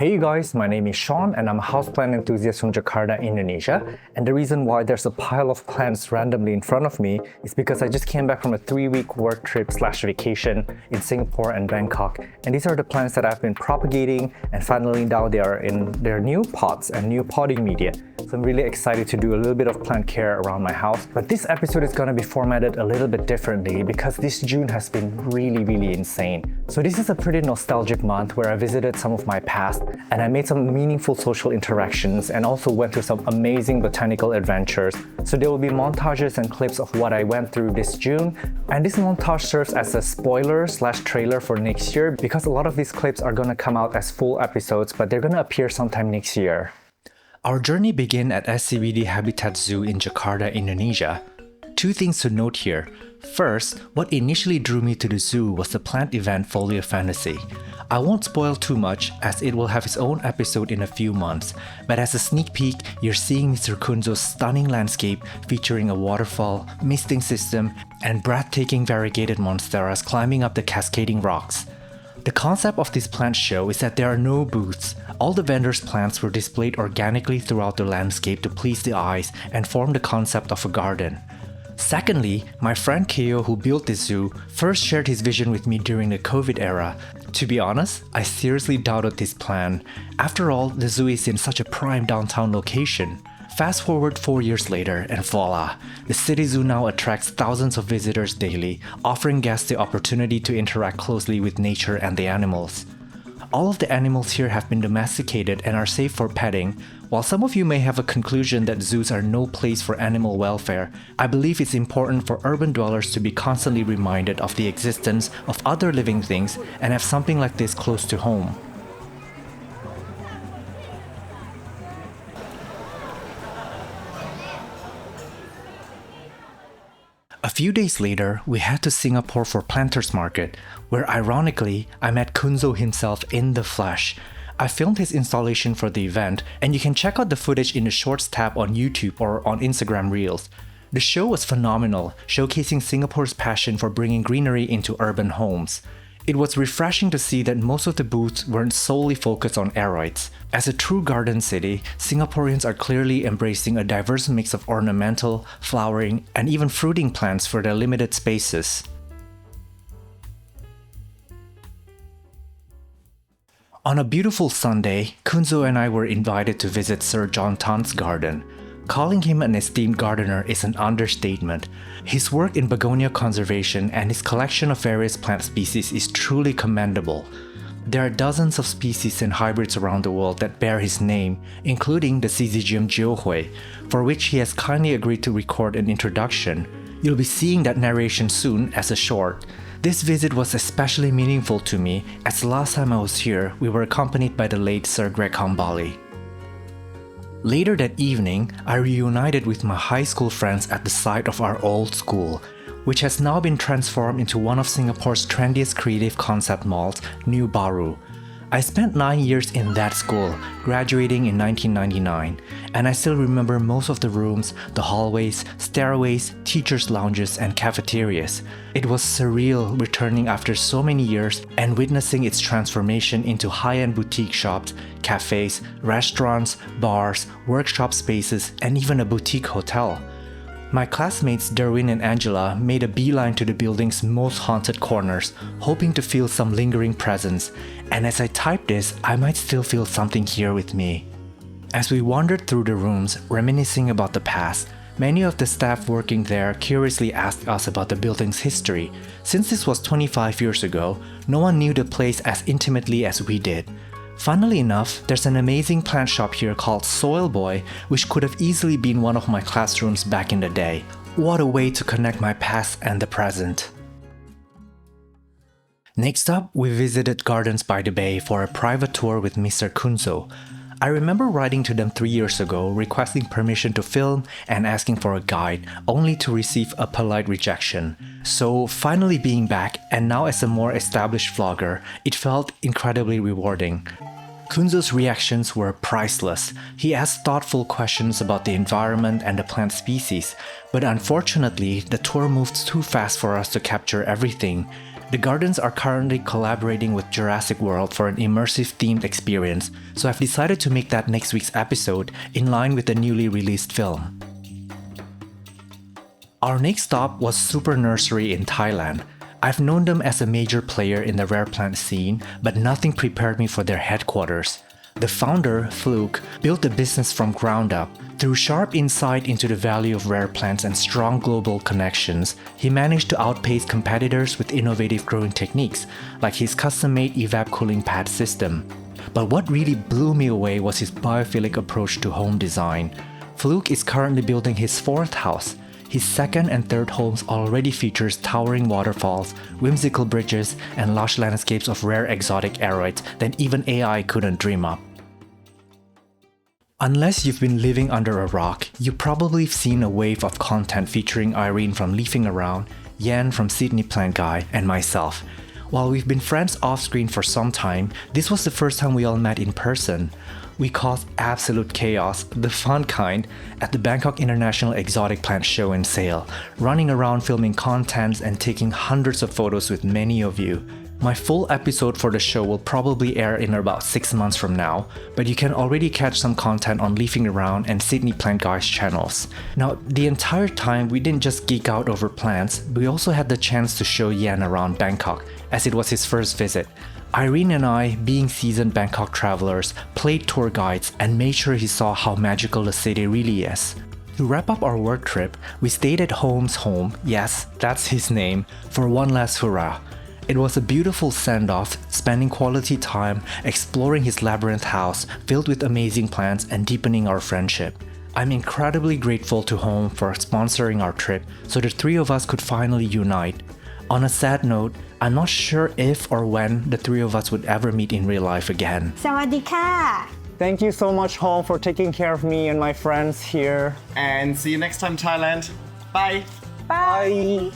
Hey you guys, my name is Sean and I'm a houseplant enthusiast from Jakarta, Indonesia. And the reason why there's a pile of plants randomly in front of me is because I just came back from a 3-week work trip / vacation in Singapore and Bangkok. And these are the plants that I've been propagating, and finally now they are in their new pots and new potting media. So I'm really excited to do a little bit of plant care around my house. But this episode is going to be formatted a little bit differently because this June has been really insane. So this is a pretty nostalgic month where I visited some of my past and I made some meaningful social interactions and also went through some amazing botanical adventures. So there will be montages and clips of what I went through this June. And this montage serves as a spoiler / trailer for next year because a lot of these clips are going to come out as full episodes, but they're going to appear sometime next year. Our journey began at SCBD Habitat Zoo in Jakarta, Indonesia. Two things to note here. First, what initially drew me to the zoo was the plant event Folia Fantasy. I won't spoil too much as it will have its own episode in a few months, but as a sneak peek, you're seeing Mr. Kunzo's stunning landscape featuring a waterfall, misting system, and breathtaking variegated monsteras climbing up the cascading rocks. The concept of this plant show is that there are no booths. All the vendors' plants were displayed organically throughout the landscape to please the eyes and form the concept of a garden. Secondly, my friend Keo, who built this zoo, first shared his vision with me during the COVID era. To be honest, I seriously doubted this plan. After all, the zoo is in such a prime downtown location. Fast forward 4 years later and voila, the city zoo now attracts thousands of visitors daily, offering guests the opportunity to interact closely with nature and the animals. All of the animals here have been domesticated and are safe for petting. While some of you may have a conclusion that zoos are no place for animal welfare, I believe it's important for urban dwellers to be constantly reminded of the existence of other living things and have something like this close to home. A few days later, we head to Singapore for Planters Market, where ironically, I met Kunzo himself in the flesh. I filmed his installation for the event, and you can check out the footage in the Shorts tab on YouTube or on Instagram Reels. The show was phenomenal, showcasing Singapore's passion for bringing greenery into urban homes. It was refreshing to see that most of the booths weren't solely focused on aroids. As a true garden city, Singaporeans are clearly embracing a diverse mix of ornamental, flowering, and even fruiting plants for their limited spaces. On a beautiful Sunday, Kunzo and I were invited to visit Sir John Tan's garden. Calling him an esteemed gardener is an understatement. His work in begonia conservation and his collection of various plant species is truly commendable. There are dozens of species and hybrids around the world that bear his name, including the Syzygium geohui, for which he has kindly agreed to record an introduction. You'll be seeing that narration soon as a short. This visit was especially meaningful to me as the last time I was here, we were accompanied by the late Sir Greg Hambali. Later that evening, I reunited with my high school friends at the site of our old school, which has now been transformed into one of Singapore's trendiest creative concept malls, New Bahru. I spent 9 years in that school, graduating in 1999, and I still remember most of the rooms, the hallways, stairways, teachers' lounges, and cafeterias. It was surreal returning after so many years and witnessing its transformation into high-end boutique shops, cafes, restaurants, bars, workshop spaces, and even a boutique hotel. My classmates Derwin and Angela made a beeline to the building's most haunted corners, hoping to feel some lingering presence, and as I type this, I might still feel something here with me. As we wandered through the rooms, reminiscing about the past, many of the staff working there curiously asked us about the building's history. Since this was 25 years ago, no one knew the place as intimately as we did. Funnily enough, there's an amazing plant shop here called Soil Boy, which could have easily been one of my classrooms back in the day. What a way to connect my past and the present. Next up, we visited Gardens by the Bay for a private tour with Mr. Kunzo. I remember writing to them 3 years ago requesting permission to film and asking for a guide, only to receive a polite rejection. So finally being back, and now as a more established vlogger, it felt incredibly rewarding. Kunzo's reactions were priceless. He asked thoughtful questions about the environment and the plant species, but unfortunately, the tour moved too fast for us to capture everything. The gardens are currently collaborating with Jurassic World for an immersive themed experience, so I've decided to make that next week's episode in line with the newly released film. Our next stop was Super Nursery in Thailand. I've known them as a major player in the rare plant scene, but nothing prepared me for their headquarters. The founder, Fluke, built the business from ground up. Through sharp insight into the value of rare plants and strong global connections, he managed to outpace competitors with innovative growing techniques, like his custom-made evap cooling pad system. But what really blew me away was his biophilic approach to home design. Fluke is currently building his fourth house. His second and third homes already features towering waterfalls, whimsical bridges, and lush landscapes of rare exotic aroids that even AI couldn't dream up. Unless you've been living under a rock, you've probably seen a wave of content featuring Irene from Leafing Around, Yan from Sydney Plant Guy, and myself. While we've been friends off-screen for some time, this was the first time we all met in person. We caused absolute chaos, the fun kind, at the Bangkok International Exotic Plant Show and Sale, running around filming contents and taking hundreds of photos with many of you. My full episode for the show will probably air in about 6 months from now, but you can already catch some content on Leafing Around and Sydney Plant Guy's channels. Now, the entire time we didn't just geek out over plants, we also had the chance to show Yan around Bangkok, as it was his first visit. Irene and I, being seasoned Bangkok travelers, played tour guides and made sure he saw how magical the city really is. To wrap up our work trip, we stayed at Holmes' home, yes, that's his name, for one last hurrah. It was a beautiful send-off, spending quality time exploring his labyrinth house filled with amazing plants and deepening our friendship. I'm incredibly grateful to Home for sponsoring our trip so the three of us could finally unite. On a sad note, I'm not sure if or when the three of us would ever meet in real life again. สวัสดีค่ะ Thank you so much, Home, for taking care of me and my friends here. And see you next time, Thailand. Bye. Bye.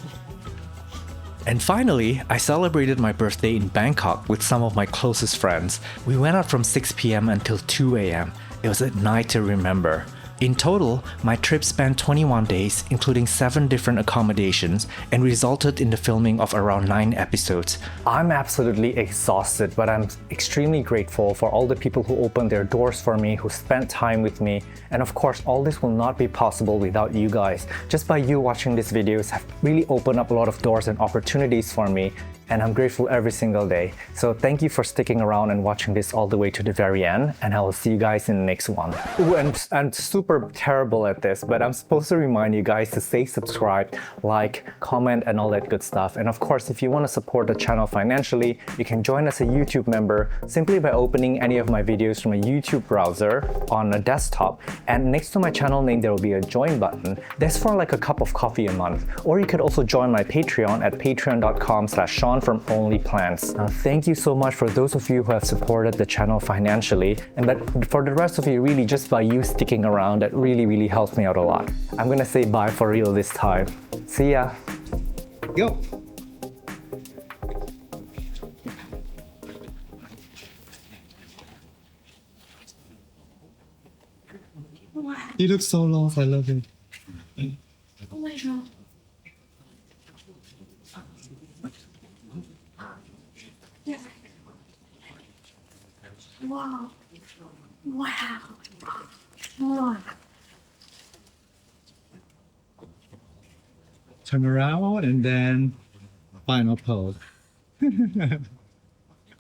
And finally, I celebrated my birthday in Bangkok with some of my closest friends. We went out from 6 p.m. until 2 a.m. It was a night to remember. In total, my trip spanned 21 days, including 7 different accommodations, and resulted in the filming of around 9 episodes. I'm absolutely exhausted, but I'm extremely grateful for all the people who opened their doors for me, who spent time with me, and of course, all this will not be possible without you guys. Just by you watching these videos have really opened up a lot of doors and opportunities for me, and I'm grateful every single day. So thank you for sticking around and watching this all the way to the very end, and I will see you guys in the next one. Ooh, and I'm super terrible at this, but I'm supposed to remind you guys to stay subscribed, like, comment, and all that good stuff. And of course, if you want to support the channel financially, you can join as a YouTube member simply by opening any of my videos from a YouTube browser on a desktop. And next to my channel name, there will be a join button. That's for like a cup of coffee a month. Or you could also join my Patreon at patreon.com/Sean from Only Plants. Now, thank you so much for those of you who have supported the channel financially, and but for the rest of you, really just by you sticking around, that really helps me out a lot. I'm gonna say bye for real this time. See ya. Go. You look so lost. I love it. Oh my god. Wow. Wow. Wow. Turn around and then final pose.